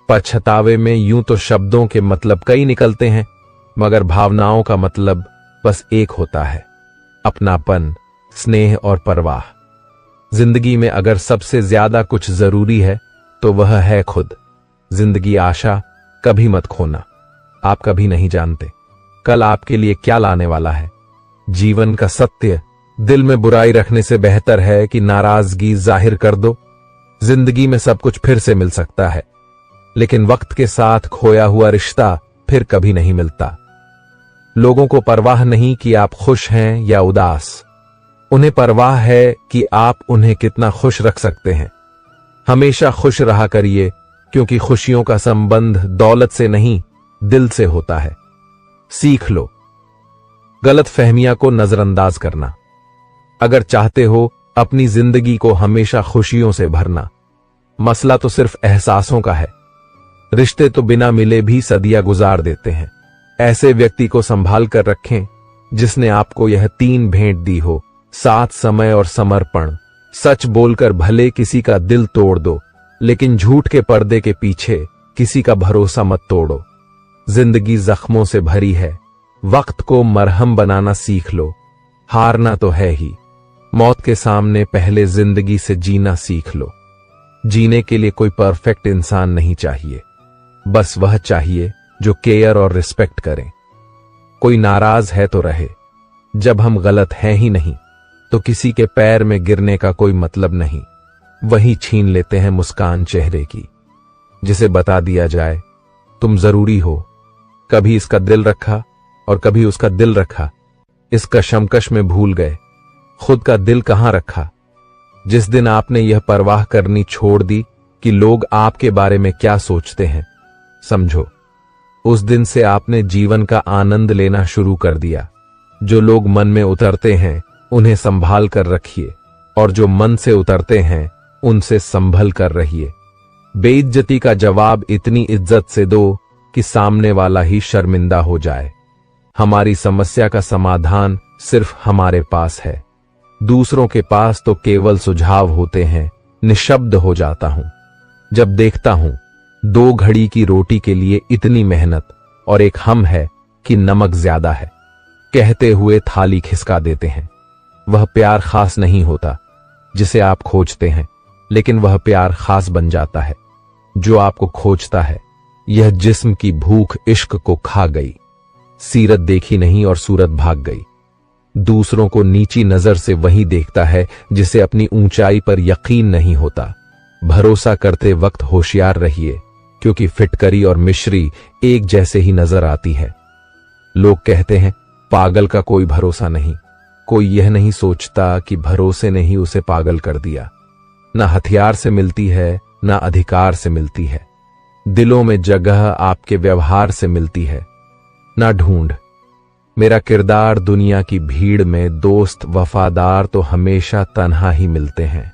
पछतावे में। यूं तो शब्दों के मतलब कई निकलते हैं, मगर भावनाओं का मतलब बस एक होता है, अपनापन, स्नेह और परवाह। जिंदगी में अगर सबसे ज्यादा कुछ जरूरी है तो वह है खुद। जिंदगी आशा कभी मत खोना। आप कभी नहीं जानते कल आपके लिए क्या लाने वाला है। जीवन का सत्य दिल में बुराई रखने से बेहतर है कि नाराजगी जाहिर कर दो। जिंदगी में सब कुछ फिर से मिल सकता है, लेकिन वक्त के साथ खोया हुआ रिश्ता फिर कभी नहीं मिलता। लोगों को परवाह नहीं कि आप खुश हैं या उदास, उन्हें परवाह है कि आप उन्हें कितना खुश रख सकते हैं। हमेशा खुश रहा करिए, क्योंकि खुशियों का संबंध दौलत से नहीं दिल से होता है। सीख लो गलत फहमियां को नजरअंदाज करना। अगर चाहते हो अपनी जिंदगी को हमेशा खुशियों से भरना, मसला तो सिर्फ एहसासों का है। रिश्ते तो बिना मिले भी सदियां गुजार देते हैं। ऐसे व्यक्ति को संभाल कर रखें जिसने आपको यह 3 भेंट दी हो, साथ, समय और समर्पण। सच बोलकर भले किसी का दिल तोड़ दो, लेकिन झूठ के पर्दे के पीछे किसी का भरोसा मत तोड़ो। जिंदगी जख्मों से भरी है, वक्त को मरहम बनाना सीख लो। हारना तो है ही, मौत के सामने पहले जिंदगी से जीना सीख लो। जीने के लिए कोई परफेक्ट इंसान नहीं चाहिए, बस वह चाहिए जो केयर और रिस्पेक्ट करे। कोई नाराज है तो रहे, जब हम गलत हैं ही नहीं तो किसी के पैर में गिरने का कोई मतलब नहीं। वही छीन लेते हैं मुस्कान चेहरे की, जिसे बता दिया जाए तुम जरूरी हो। कभी इसका दिल रखा और कभी उसका दिल रखा, इस कशमकश में भूल गए खुद का दिल कहां रखा। जिस दिन आपने यह परवाह करनी छोड़ दी कि लोग आपके बारे में क्या सोचते हैं, समझो उस दिन से आपने जीवन का आनंद लेना शुरू कर दिया। जो लोग मन में उतरते हैं उन्हें संभाल कर रखिए, और जो मन से उतरते हैं उनसे संभल कर रहिए। बेइज्जती का जवाब इतनी इज्जत से दो कि सामने वाला ही शर्मिंदा हो जाए। हमारी समस्या का समाधान सिर्फ हमारे पास है, दूसरों के पास तो केवल सुझाव होते हैं। निशब्द हो जाता हूं जब देखता हूं 2 घड़ी की रोटी के लिए इतनी मेहनत, और एक हम है कि नमक ज्यादा है कहते हुए थाली खिसका देते हैं। वह प्यार खास नहीं होता जिसे आप खोजते हैं, लेकिन वह प्यार खास बन जाता है जो आपको खोजता है। यह जिस्म की भूख इश्क को खा गई, सीरत देखी नहीं और सूरत भाग गई। दूसरों को नीची नजर से वही देखता है जिसे अपनी ऊंचाई पर यकीन नहीं होता। भरोसा करते वक्त होशियार रहिए, क्योंकि फिटकरी और मिश्री एक जैसे ही नजर आती है। लोग कहते हैं पागल का कोई भरोसा नहीं। कोई यह नहीं सोचता कि भरोसे ने ही उसे पागल कर दिया। ना हथियार से मिलती है, ना अधिकार से मिलती है। दिलों में जगह आपके व्यवहार से मिलती है। ना ढूंढ मेरा किरदार दुनिया की भीड़ में, दोस्त वफादार तो हमेशा तन्हा ही मिलते हैं।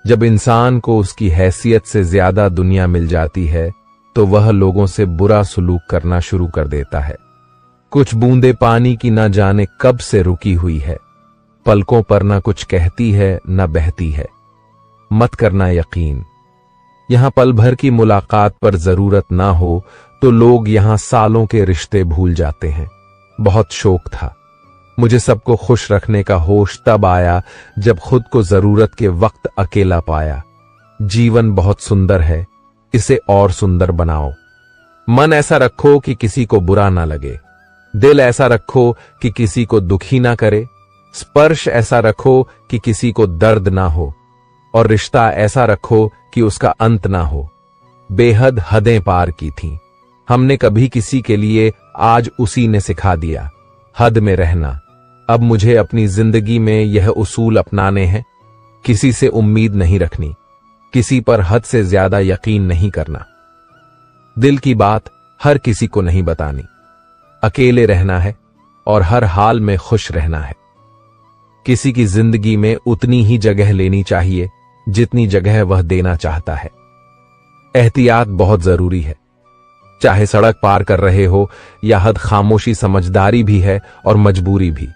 जब इंसान को उसकी हैसियत से ज्यादा दुनिया मिल जाती है तो वह लोगों से बुरा सलूक करना शुरू कर देता है। कुछ बूंदे पानी की न जाने कब से रुकी हुई है, पलकों पर न कुछ कहती है न बहती है। मत करना यकीन, यहां पल भर की मुलाकात पर जरूरत ना हो तो लोग यहां सालों के रिश्ते भूल जाते हैं। बहुत शौक था, मुझे सबको खुश रखने का होश तब आया जब खुद को जरूरत के वक्त अकेला पाया। जीवन बहुत सुंदर है, इसे और सुंदर बनाओ। मन ऐसा रखो कि किसी को बुरा ना लगे, दिल ऐसा रखो कि किसी को दुखी ना करे, स्पर्श ऐसा रखो कि किसी को दर्द ना हो, और रिश्ता ऐसा रखो कि उसका अंत ना हो। बेहद हदें पार की थीं हमने कभी किसी के लिए, आज उसी ने सिखा दिया हद में रहना। अब मुझे अपनी जिंदगी में यह उसूल अपनाने हैं, किसी से उम्मीद नहीं रखनी, किसी पर हद से ज्यादा यकीन नहीं करना, दिल की बात हर किसी को नहीं बतानी, अकेले रहना है और हर हाल में खुश रहना है। किसी की जिंदगी में उतनी ही जगह लेनी चाहिए जितनी जगह वह देना चाहता है। एहतियात बहुत जरूरी है, चाहे सड़क पार कर रहे हो या हद खामोशी समझदारी भी है और मजबूरी भी।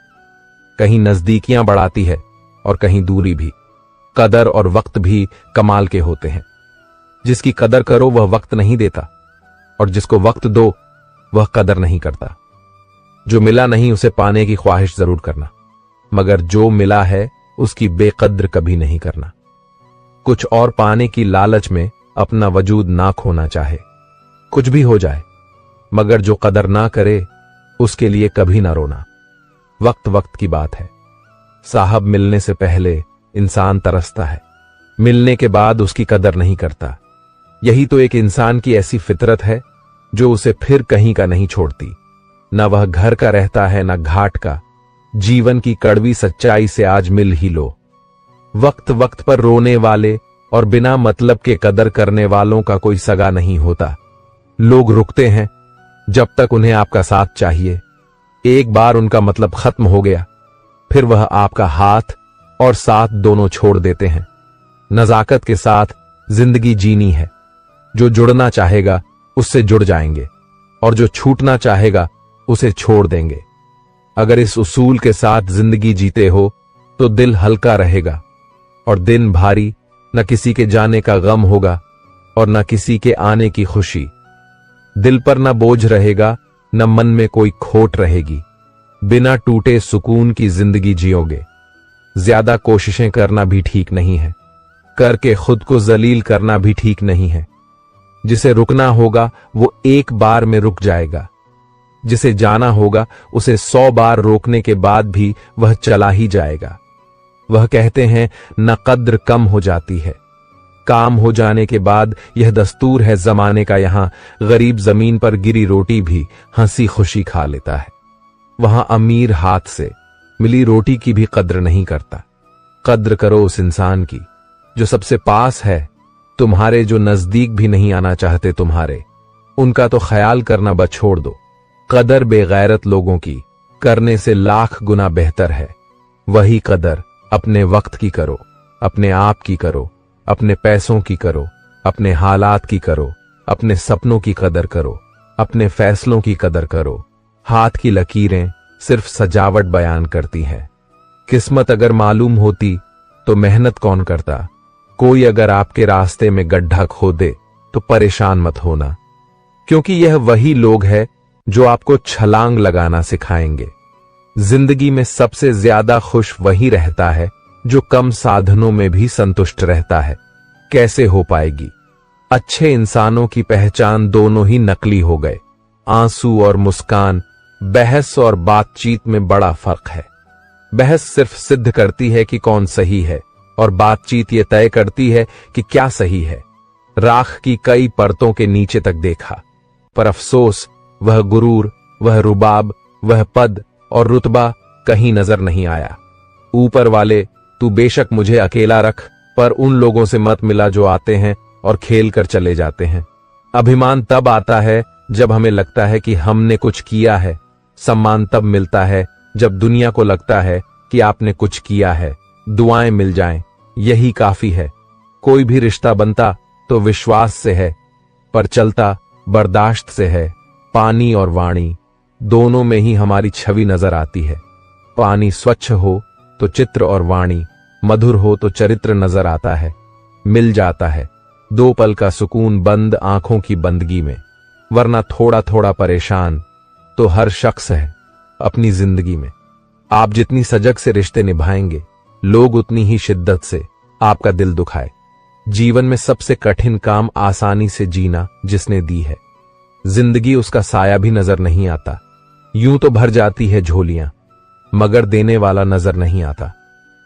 कहीं नजदीकियां बढ़ाती है और कहीं दूरी भी। कदर और वक्त भी कमाल के होते हैं। जिसकी कदर करो वह वक्त नहीं देता, और जिसको वक्त दो वह कदर नहीं करता। जो मिला नहीं उसे पाने की ख्वाहिश जरूर करना, मगर जो मिला है उसकी बेकद्र कभी नहीं करना। कुछ और पाने की लालच में अपना वजूद ना खोना चाहे। कुछ भी हो जाए, मगर जो कदर ना करे उसके लिए कभी ना रोना। वक्त वक्त की बात है। साहब, मिलने से पहले इंसान तरसता है, मिलने के बाद उसकी कदर नहीं करता। यही तो एक इंसान की ऐसी फितरत है जो उसे फिर कहीं का नहीं छोड़ती। न वह घर का रहता है न घाट का। जीवन की कड़वी सच्चाई से आज मिल ही लो। वक्त वक्त पर रोने वाले और बिना मतलब के कदर करने वालों का कोई सगा नहीं होता। लोग रुकते हैं जब तक उन्हें आपका साथ चाहिए। एक बार उनका मतलब खत्म हो गया, फिर वह आपका हाथ और साथ दोनों छोड़ देते हैं। नजाकत के साथ जिंदगी जीनी है। जो जुड़ना चाहेगा उससे जुड़ जाएंगे और जो छूटना चाहेगा उसे छोड़ देंगे। अगर इस उसूल के साथ जिंदगी जीते हो तो दिल हल्का रहेगा और दिन भारी। न किसी के जाने का गम होगा और न किसी के आने की खुशी। दिल पर न बोझ रहेगा, न मन में कोई खोट रहेगी। बिना टूटे सुकून की जिंदगी जियोगे। ज्यादा कोशिशें करना भी ठीक नहीं है, करके खुद को जलील करना भी ठीक नहीं है। जिसे रुकना होगा वो एक बार में रुक जाएगा। जिसे जाना होगा उसे 100 बार रोकने के बाद भी वह चला ही जाएगा। वह कहते हैं न कद्र कम हो जाती है। काम हो जाने के बाद यह दस्तूर है जमाने का, यहां गरीब जमीन पर गिरी रोटी भी हंसी खुशी खा लेता है। वहां अमीर हाथ से मिली रोटी की भी कद्र नहीं करता। कद्र करो उस इंसान की जो सबसे पास है तुम्हारे, जो नजदीक भी नहीं आना चाहते तुम्हारे। उनका तो ख्याल करना बस छोड़ दो। कदर बेगैरत लोगों की करने से लाख गुना बेहतर है। वही कदर अपने वक्त की करो, अपने आप की करो, अपने पैसों की करो, अपने हालात की करो, अपने सपनों की कदर करो, अपने फैसलों की कदर करो। हाथ की लकीरें सिर्फ सजावट बयान करती हैं। किस्मत अगर मालूम होती तो मेहनत कौन करता। कोई अगर आपके रास्ते में गड्ढा खोदे तो परेशान मत होना, क्योंकि यह वही लोग हैं जो आपको छलांग लगाना सिखाएंगे। जिंदगी में सबसे ज्यादा खुश वही रहता है जो कम साधनों में भी संतुष्ट रहता है। कैसे हो पाएगी? अच्छे इंसानों की पहचान दोनों ही नकली हो गए। आंसू और मुस्कान, बहस और बातचीत में बड़ा फर्क है। बहस सिर्फ सिद्ध करती है कि कौन सही है और बातचीत ये तय करती है कि क्या सही है। राख की कई परतों के नीचे तक देखा, पर अफसोस वह गुरूर, वह रुबाब, वह पद और रुतबा कहीं नजर नहीं आया। ऊपर वाले, तू बेशक मुझे अकेला रख, पर उन लोगों से मत मिला जो आते हैं और खेल कर चले जाते हैं। अभिमान तब आता है जब हमें लगता है कि हमने कुछ किया है। सम्मान तब मिलता है जब दुनिया को लगता है कि आपने कुछ किया है। दुआएं मिल जाएं, यही काफी है। कोई भी रिश्ता बनता तो विश्वास से है, पर चलता बर्दाश्त से है। पानी और वाणी दोनों में ही हमारी छवि नजर आती है। पानी स्वच्छ हो तो चित्र और वाणी मधुर हो तो चरित्र नजर आता है। मिल जाता है 2 पल का सुकून बंद आंखों की बंदगी में, वरना थोड़ा थोड़ा परेशान तो हर शख्स है अपनी जिंदगी में। आप जितनी सजग से रिश्ते निभाएंगे, लोग उतनी ही शिद्दत से आपका दिल दुखाए। जीवन में सबसे कठिन काम आसानी से जीना जिसने दी है। जिंदगी उसका साया भी नजर नहीं आता। यूं तो भर जाती है झोलियां, मगर देने वाला नजर नहीं आता।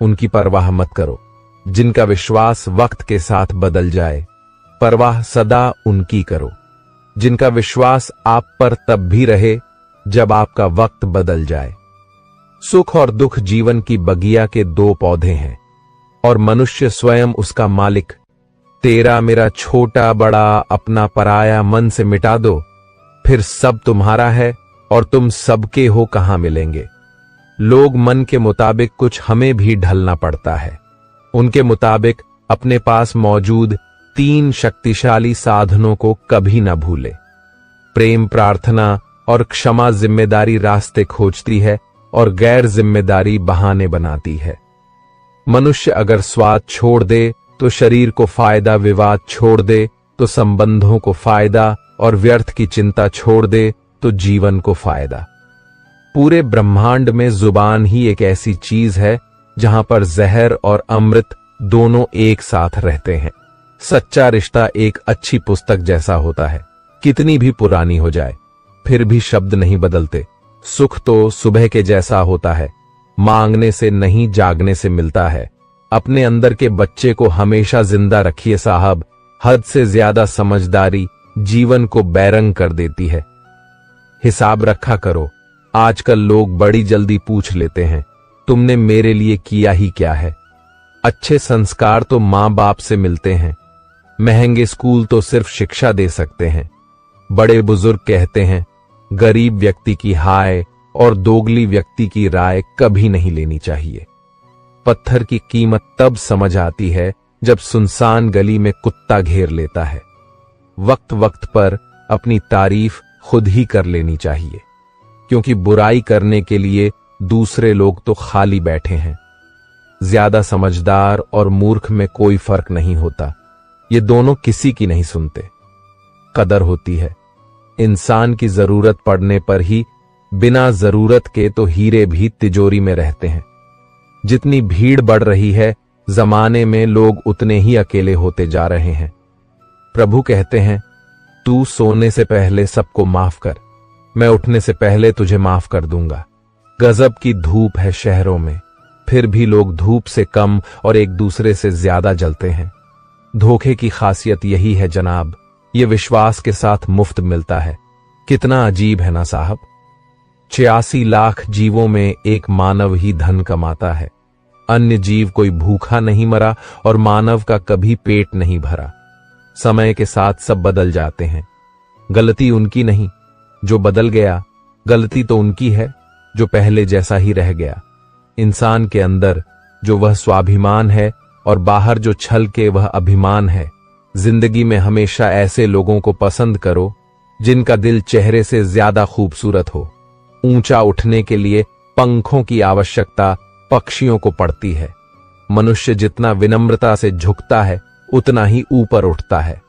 उनकी परवाह मत करो जिनका विश्वास वक्त के साथ बदल जाए। परवाह सदा उनकी करो जिनका विश्वास आप पर तब भी रहे जब आपका वक्त बदल जाए। सुख और दुख जीवन की बगिया के 2 पौधे हैं और मनुष्य स्वयं उसका मालिक। तेरा मेरा छोटा बड़ा अपना पराया मन से मिटा दो, फिर सब तुम्हारा है और तुम सबके हो कहां मिलेंगे। लोग मन के मुताबिक कुछ हमें भी ढलना पड़ता है। उनके मुताबिक अपने पास मौजूद 3 शक्तिशाली साधनों को कभी न भूले। प्रेम, प्रार्थना और क्षमा जिम्मेदारी रास्ते खोजती है और गैर जिम्मेदारी बहाने बनाती है। मनुष्य अगर स्वाद छोड़ दे तो शरीर को फायदा, विवाद छोड़ दे तो संबंधों को फायदा और व्यर्थ की चिंता छोड़ दे तो जीवन को फायदा। पूरे ब्रह्मांड में जुबान ही एक ऐसी चीज है जहां पर जहर और अमृत दोनों एक साथ रहते हैं। सच्चा रिश्ता एक अच्छी पुस्तक जैसा होता है, कितनी भी पुरानी हो जाए फिर भी शब्द नहीं बदलते। सुख तो सुबह के जैसा होता है, मांगने से नहीं जागने से मिलता है। अपने अंदर के बच्चे को हमेशा जिंदा रखिए साहब, हद से ज्यादा समझदारी जीवन को बैरंग कर देती है। हिसाब रखा करो। आजकल लोग बड़ी जल्दी पूछ लेते हैं, तुमने मेरे लिए किया ही क्या है। अच्छे संस्कार तो मां बाप से मिलते हैं, महंगे स्कूल तो सिर्फ शिक्षा दे सकते हैं। बड़े बुजुर्ग कहते हैं, गरीब व्यक्ति की हाय और दोगली व्यक्ति की राय कभी नहीं लेनी चाहिए। पत्थर की कीमत तब समझ आती है जब सुनसान गली में कुत्ता घेर लेता है। वक्त वक्त पर अपनी तारीफ खुद ही कर लेनी चाहिए, क्योंकि बुराई करने के लिए दूसरे लोग तो खाली बैठे हैं। ज्यादा समझदार और मूर्ख में कोई फर्क नहीं होता, ये दोनों किसी की नहीं सुनते। कदर होती है इंसान की जरूरत पड़ने पर ही, बिना जरूरत के तो हीरे भी तिजोरी में रहते हैं। जितनी भीड़ बढ़ रही है जमाने में, लोग उतने ही अकेले होते जा रहे हैं। प्रभु कहते हैं, तू सोने से पहले सबको माफ कर, मैं उठने से पहले तुझे माफ कर दूंगा। गजब की धूप है शहरों में, फिर भी लोग धूप से कम और एक दूसरे से ज्यादा जलते हैं। धोखे की खासियत यही है जनाब, ये विश्वास के साथ मुफ्त मिलता है। कितना अजीब है ना साहब। 86 लाख जीवों में एक मानव ही धन कमाता है। अन्य जीव कोई भूखा नहीं मरा और मानव का कभी पेट नहीं भरा। समय के साथ सब बदल जाते हैं। गलती उनकी नहीं जो बदल गया, गलती तो उनकी है जो पहले जैसा ही रह गया। इंसान के अंदर जो वह स्वाभिमान है और बाहर जो छल के वह अभिमान है। जिंदगी में हमेशा ऐसे लोगों को पसंद करो जिनका दिल चेहरे से ज्यादा खूबसूरत हो। ऊंचा उठने के लिए पंखों की आवश्यकता पक्षियों को पड़ती है। मनुष्य जितना विनम्रता से झुकता है उतना ही ऊपर उठता है।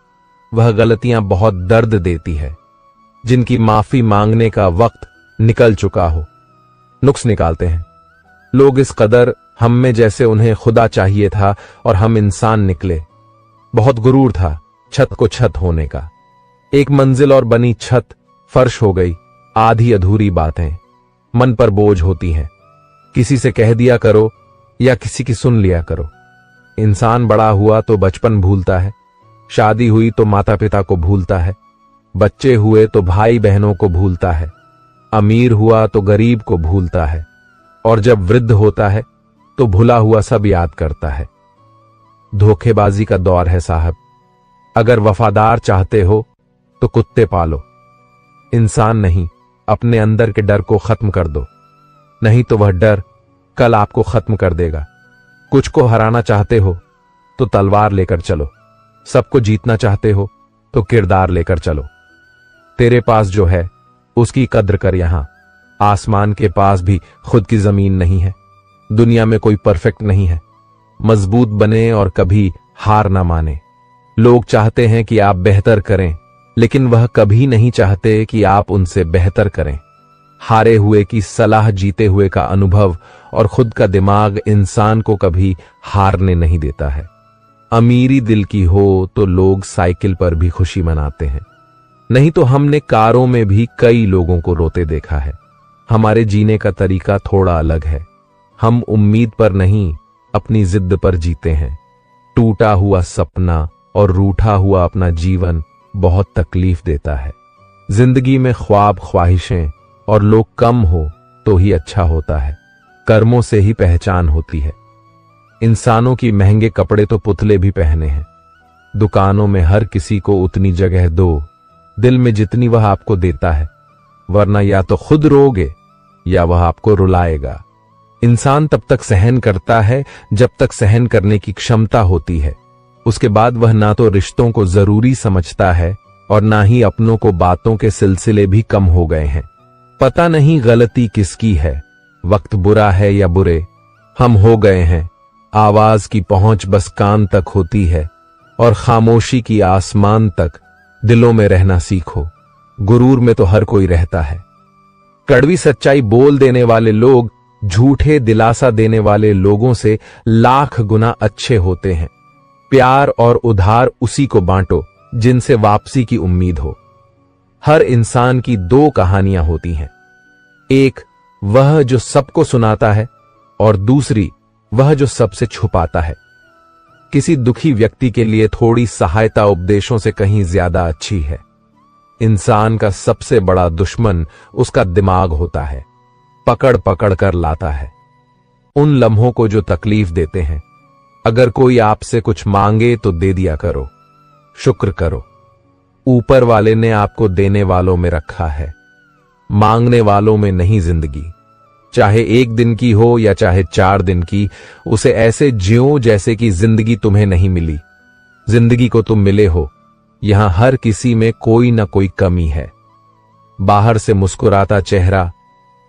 वह गलतियां बहुत दर्द देती है जिनकी माफी मांगने का वक्त निकल चुका हो। नुक्स निकालते हैं लोग इस कदर हम में जैसे उन्हें खुदा चाहिए था और हम इंसान निकले। बहुत गुरूर था छत को छत होने का। एक मंजिल और बनी छत फर्श हो गई। आधी अधूरी बातें मन पर बोझ होती हैं। किसी से कह दिया करो या किसी की सुन लिया करो। इंसान बड़ा हुआ तो बचपन भूलता है, शादी हुई तो माता पिता को भूलता है, बच्चे हुए तो भाई बहनों को भूलता है, अमीर हुआ तो गरीब को भूलता है, और जब वृद्ध होता है तो भुला हुआ सब याद करता है। धोखेबाजी का दौर है साहब। अगर वफादार चाहते हो तो कुत्ते पालो, इंसान नहीं। अपने अंदर के डर को खत्म कर दो, नहीं तो वह डर कल आपको खत्म कर देगा। कुछ को हराना चाहते हो तो तलवार लेकर चलो, सबको जीतना चाहते हो तो किरदार लेकर चलो। तेरे पास जो है उसकी कद्र कर। यहां आसमान के पास भी खुद की जमीन नहीं है। दुनिया में कोई परफेक्ट नहीं है। मजबूत बने और कभी हार ना माने। लोग चाहते हैं कि आप बेहतर करें, लेकिन वह कभी नहीं चाहते कि आप उनसे बेहतर करें। हारे हुए की सलाह जीते हुए का अनुभव और खुद का दिमाग इंसान को कभी हारने नहीं देता है। अमीरी दिल की हो तो लोग साइकिल पर भी खुशी मनाते हैं, नहीं तो हमने कारों में भी कई लोगों को रोते देखा है। हमारे जीने का तरीका थोड़ा अलग है। हम उम्मीद पर नहीं अपनी जिद पर जीते हैं। टूटा हुआ सपना और रूठा हुआ अपना जीवन बहुत तकलीफ देता है। जिंदगी में ख्वाब ख्वाहिशें और लोग कम हो तो ही अच्छा होता है। कर्मों से ही पहचान होती है। इंसानों की महंगे कपड़े तो पुतले भी पहने हैं। दुकानों में हर किसी को उतनी जगह दो दिल में जितनी वह आपको देता है, वरना या तो खुद रोगे या वह आपको रुलाएगा। इंसान तब तक सहन करता है जब तक सहन करने की क्षमता होती है। उसके बाद वह ना तो रिश्तों को जरूरी समझता है और ना ही अपनों को। बातों के सिलसिले भी कम हो गए हैं। पता नहीं गलती किसकी है, वक्त बुरा है या बुरे हम हो गए हैं। आवाज की पहुंच बस कान तक होती है और खामोशी की आसमान तक। दिलों में रहना सीखो, गुरूर में तो हर कोई रहता है। कड़वी सच्चाई बोल देने वाले लोग झूठे दिलासा देने वाले लोगों से लाख गुना अच्छे होते हैं। प्यार और उधार उसी को बांटो जिनसे वापसी की उम्मीद हो। हर इंसान की दो कहानियां होती हैं, एक वह जो सबको सुनाता है और दूसरी वह जो सबसे छुपाता है। किसी दुखी व्यक्ति के लिए थोड़ी सहायता उपदेशों से कहीं ज्यादा अच्छी है। इंसान का सबसे बड़ा दुश्मन उसका दिमाग होता है, पकड़ पकड़ कर लाता है। उन लम्हों को जो तकलीफ देते हैं, अगर कोई आपसे कुछ मांगे तो दे दिया करो, शुक्र करो। ऊपर वाले ने आपको देने वालों में रखा है, मांगने वालों में नहीं जिंदगी। चाहे 1 दिन की हो या चाहे 4 दिन की, उसे ऐसे जियो जैसे कि जिंदगी तुम्हें नहीं मिली। जिंदगी को तुम मिले हो। यहां हर किसी में कोई ना कोई कमी है। बाहर से मुस्कुराता चेहरा,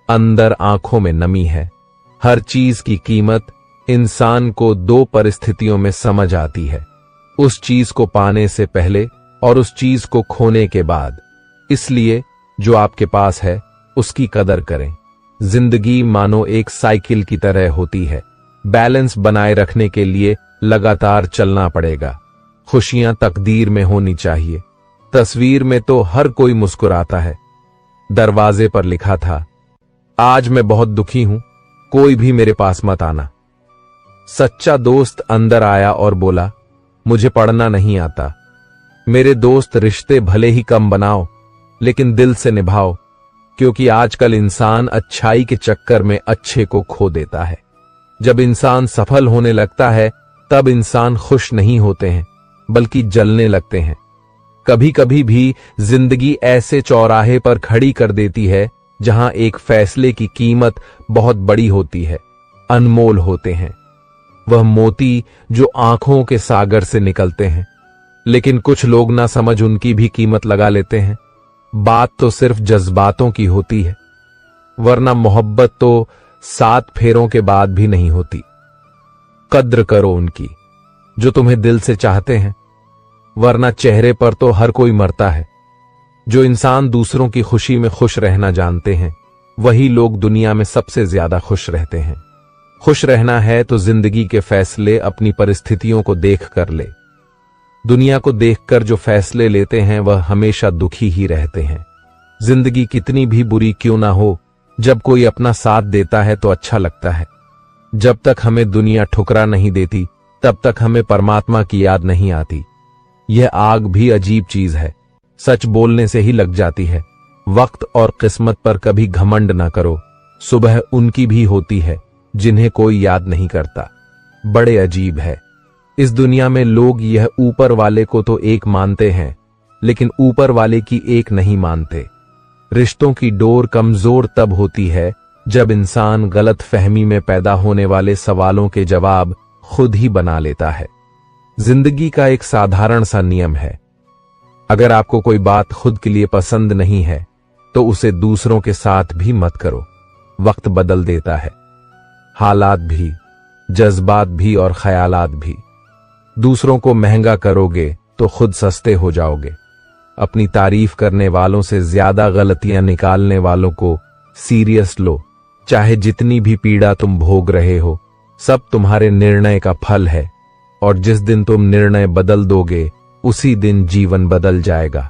अंदर आंखों में नमी है। हर चीज की कीमत इंसान को 2 परिस्थितियों में समझ आती है, उस चीज को पाने से पहले और उस चीज को खोने के बाद। इसलिए जो आपके पास है उसकी कदर करें। जिंदगी मानो एक साइकिल की तरह होती है, बैलेंस बनाए रखने के लिए लगातार चलना पड़ेगा। खुशियां तकदीर में होनी चाहिए। तस्वीर में तो हर कोई मुस्कुराता है, दरवाजे पर लिखा था, आज मैं बहुत दुखी हूं, कोई भी मेरे पास मत आना। सच्चा दोस्त अंदर आया और बोला, मुझे पढ़ना नहीं आता। मेरे दोस्त, रिश्ते भले ही कम बनाओ लेकिन दिल से निभाओ, क्योंकि आजकल इंसान अच्छाई के चक्कर में अच्छे को खो देता है। जब इंसान सफल होने लगता है तब इंसान खुश नहीं होते हैं बल्कि जलने लगते हैं। कभी कभी भी जिंदगी ऐसे चौराहे पर खड़ी कर देती है जहां एक फैसले की कीमत बहुत बड़ी होती है, अनमोल होते हैं। वह मोती जो आंखों के सागर से निकलते हैं, लेकिन कुछ लोग ना समझ उनकी भी कीमत लगा लेते हैं। बात तो सिर्फ जज्बातों की होती है, वरना मोहब्बत तो 7 फेरों के बाद भी नहीं होती। कद्र करो उनकी जो तुम्हें दिल से चाहते हैं, वरना चेहरे पर तो हर कोई मरता है। जो इंसान दूसरों की खुशी में खुश रहना जानते हैं, वही लोग दुनिया में सबसे ज्यादा खुश रहते हैं। खुश रहना है तो जिंदगी के फैसले अपनी परिस्थितियों को देख कर ले। दुनिया को देखकर जो फैसले लेते हैं वह हमेशा दुखी ही रहते हैं। जिंदगी कितनी भी बुरी क्यों ना हो, जब कोई अपना साथ देता है तो अच्छा लगता है। जब तक हमें दुनिया ठुकरा नहीं देती तब तक हमें परमात्मा की याद नहीं आती। यह आग भी अजीब चीज है, सच बोलने से ही लग जाती है। वक्त और किस्मत पर कभी घमंड ना करो, सुबह उनकी भी होती है जिन्हें कोई याद नहीं करता। बड़े अजीब है, इस दुनिया में लोग यह ऊपर वाले को तो एक मानते हैं लेकिन ऊपर वाले की एक नहीं मानते। रिश्तों की डोर कमजोर तब होती है जब इंसान गलत फहमी में पैदा होने वाले सवालों के जवाब खुद ही बना लेता है। जिंदगी का एक साधारण सा नियम है, अगर आपको कोई बात खुद के लिए पसंद नहीं है तो उसे दूसरों के साथ भी मत करो। वक्त बदल देता है, हालात भी, जज्बात भी और ख्यालात भी। दूसरों को महंगा करोगे तो खुद सस्ते हो जाओगे। अपनी तारीफ करने वालों से ज्यादा गलतियां निकालने वालों को सीरियस लो। चाहे जितनी भी पीड़ा तुम भोग रहे हो, सब तुम्हारे निर्णय का फल है, और जिस दिन तुम निर्णय बदल दोगे उसी दिन जीवन बदल जाएगा।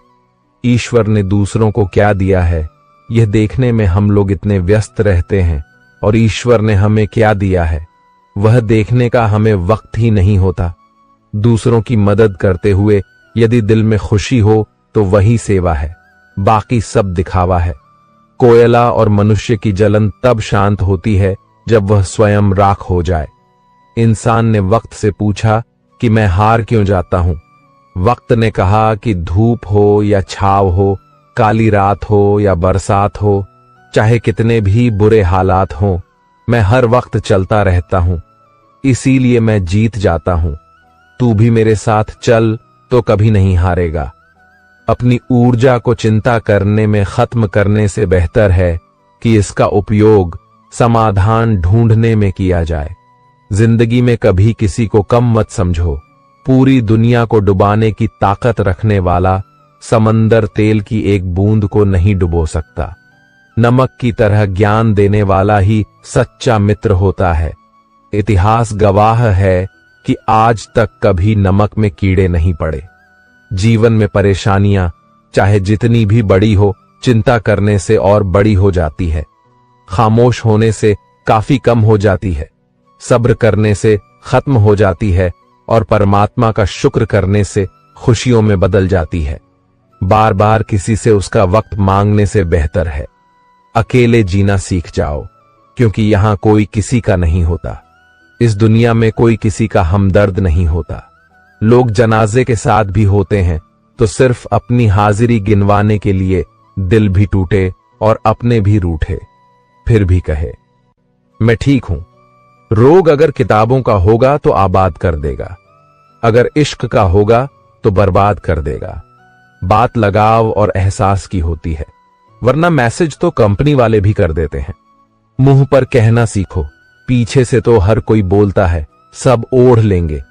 ईश्वर ने दूसरों को क्या दिया है यह देखने में हम लोग इतने व्यस्त रहते हैं, और ईश्वर ने हमें क्या दिया है वह देखने का हमें वक्त ही नहीं होता। दूसरों की मदद करते हुए यदि दिल में खुशी हो तो वही सेवा है, बाकी सब दिखावा है। कोयला और मनुष्य की जलन तब शांत होती है जब वह स्वयं राख हो जाए। इंसान ने वक्त से पूछा कि मैं हार क्यों जाता हूं। वक्त ने कहा कि धूप हो या छाव हो, काली रात हो या बरसात हो, चाहे कितने भी बुरे हालात हों, मैं हर वक्त चलता रहता हूं, इसीलिए मैं जीत जाता हूं। तू भी मेरे साथ चल तो कभी नहीं हारेगा। अपनी ऊर्जा को चिंता करने में खत्म करने से बेहतर है कि इसका उपयोग समाधान ढूंढने में किया जाए। जिंदगी में कभी किसी को कम मत समझो। पूरी दुनिया को डुबाने की ताकत रखने वाला समंदर तेल की एक बूंद को नहीं डुबो सकता। नमक की तरह ज्ञान देने वाला ही सच्चा मित्र होता है। इतिहास गवाह है कि आज तक कभी नमक में कीड़े नहीं पड़े। जीवन में परेशानियां चाहे जितनी भी बड़ी हो, चिंता करने से और बड़ी हो जाती है। खामोश होने से काफी कम हो जाती है। सब्र करने से खत्म हो जाती है और परमात्मा का शुक्र करने से खुशियों में बदल जाती है। बार बार किसी से उसका वक्त मांगने से बेहतर है अकेले जीना सीख जाओ, क्योंकि यहां कोई किसी का नहीं होता। इस दुनिया में कोई किसी का हमदर्द नहीं होता। लोग जनाजे के साथ भी होते हैं तो सिर्फ अपनी हाजिरी गिनवाने के लिए दिल भी टूटे और अपने भी रूठे, फिर भी कहे मैं ठीक हूं। रोग अगर किताबों का होगा तो आबाद कर देगा, अगर इश्क का होगा तो बर्बाद कर देगा। बात लगाव और एहसास की होती है, वरना मैसेज तो कंपनी वाले भी कर देते हैं। मुंह पर कहना सीखो, पीछे से तो हर कोई बोलता है, सब ओढ़ लेंगे।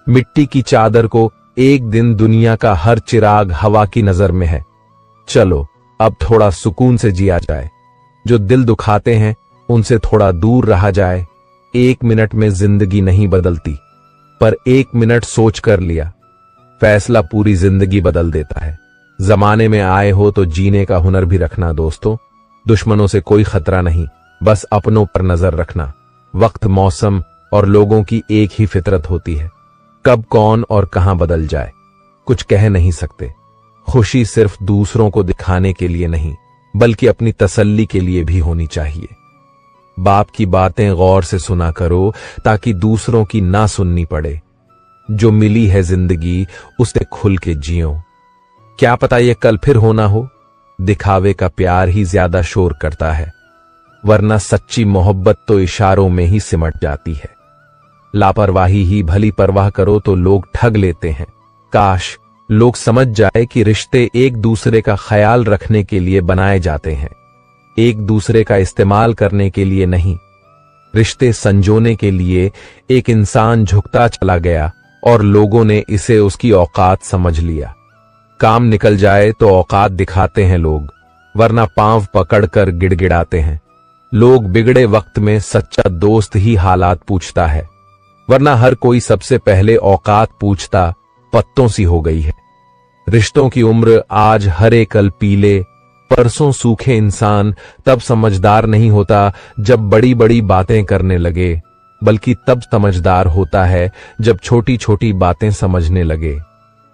मिट्टी की चादर को एक दिन दुनिया का हर चिराग हवा की नजर में है। चलो अब थोड़ा सुकून से जिया जाए। जो दिल दुखाते हैं उनसे थोड़ा दूर रहा जाए। 1 मिनट में जिंदगी नहीं बदलती, पर 1 मिनट सोच कर लिया फैसला पूरी जिंदगी बदल देता है। जमाने में आए हो तो जीने का हुनर भी रखना दोस्तों। दुश्मनों से कोई खतरा नहीं, बस अपनों पर नजर रखना। वक्त, मौसम और लोगों की एक ही फितरत होती है। कब कौन और कहां बदल जाए कुछ कह नहीं सकते। खुशी सिर्फ दूसरों को दिखाने के लिए नहीं, बल्कि अपनी तसल्ली के लिए भी होनी चाहिए। बाप की बातें गौर से सुना करो ताकि दूसरों की ना सुननी पड़े। जो मिली है जिंदगी उसे खुल के जियो। क्या पता ये कल फिर होना हो। दिखावे का प्यार ही ज्यादा शोर करता है, वरना सच्ची मोहब्बत तो इशारों में ही सिमट जाती है। लापरवाही ही भली परवाह करो तो लोग ठग लेते हैं। काश लोग समझ जाए कि रिश्ते एक दूसरे का ख्याल रखने के लिए बनाए जाते हैं, एक दूसरे का इस्तेमाल करने के लिए नहीं। रिश्ते संजोने के लिए एक इंसान झुकता चला गया और लोगों ने इसे उसकी औकात समझ लिया। काम निकल जाए तो औकात दिखाते हैं लोग, वरना पांव पकड़कर गिड़गिड़ाते हैं। लोग बिगड़े वक्त में सच्चा दोस्त ही हालात पूछता है, वरना हर कोई सबसे पहले औकात पूछता पत्तों सी हो गई है। रिश्तों की उम्र आज हरे कल पीले, परसों सूखे इंसान तब समझदार नहीं होता जब बड़ी बड़ी बातें करने लगे, बल्कि तब समझदार होता है जब छोटी छोटी बातें समझने लगे।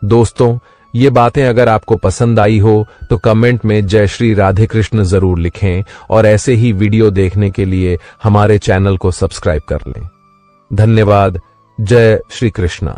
दोस्तों, ये बातें अगर आपको पसंद आई हो तो कमेंट में जय श्री राधे कृष्ण जरूर लिखें और ऐसे ही वीडियो देखने के लिए हमारे चैनल को सब्सक्राइब कर लें। धन्यवाद। जय श्री कृष्णा।